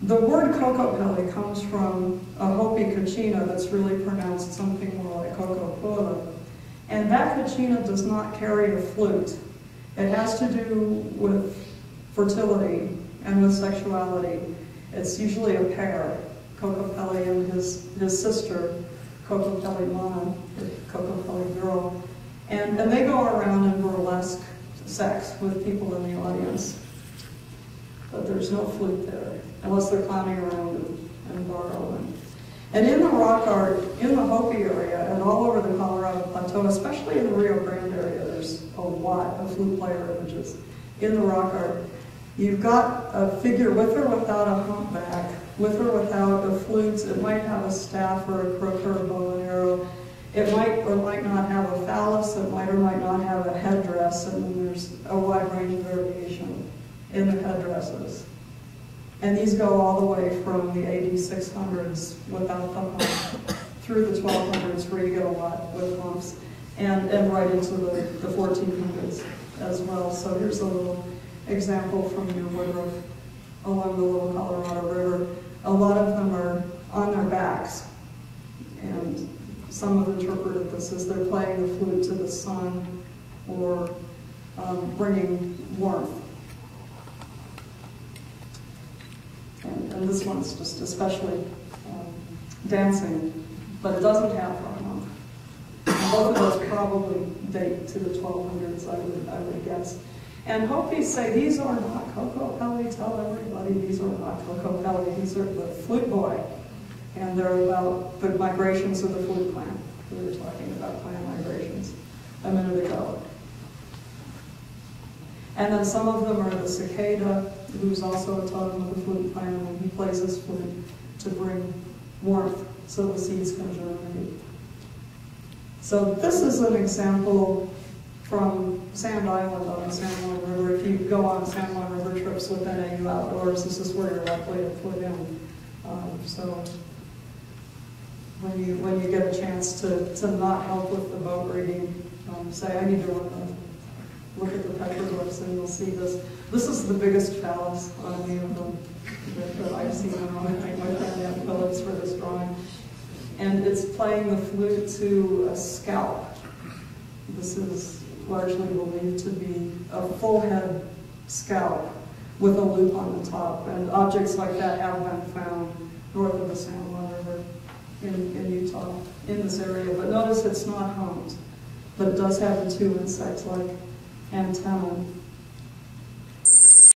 The word Kokopelli comes from a Hopi kachina that's really pronounced something more like Kokopelli. And that kachina does not carry a flute. It has to do with fertility and with sexuality. It's usually a pair, Kokopelli and his sister, Kokopelimana, the Kokopelli girl. And they go around and burlesque sex with people in the audience. But there's no flute there, unless they're clowning around and borrowing. And in the rock art, in the Hopi area, and all over the Colorado Plateau, especially in the Rio Grande area, there's a lot of flute player images. In the rock art, you've got a figure with or without a humpback, with or without a flute. It might have a staff or a crook or a bow and arrow. It might or might not have a phallus. It might or might not have a headdress, and then there's a wide range of variation in the headdresses. And these go all the way from the AD 600s without the hump through the 1200s where you get a lot with humps, and right into the 1400s as well. So here's a little example from New Woodruff along the Little Colorado River. A lot of them are on their backs, and some have interpreted this as they're playing the flute to the sun or bringing warmth. And this one's just especially dancing, but it doesn't have a hump. Both of those probably date to the 1200s, I would guess. And Hopis say, these are not Kokopelli. Tell everybody these are not Kokopelli. These are the flute boy. And they're about the migrations of the flute plant. We were talking about plant migrations a minute ago. And then some of them are the cicada, who's also a totem of the flute plant, and he plays his flute to bring warmth so the seeds can germinate. So this is an example from Sand Island on the San Juan River. If you go on San Juan River trips with NAU Outdoors, this is where you're likely to put in. So when you get a chance to not help with the boat rigging, say, I need to look at the petroglyphs and you'll see this. This is the biggest phallus on any of them that I've seen. I thank my friend Ann Phillips for this drawing. And it's playing the flute to a scalp. This is largely believed to be a full head scalp with a loop on the top. And objects like that have been found north of the San Juan River in Utah, in this area. But notice it's not humped, but it does have the two insect-like antennae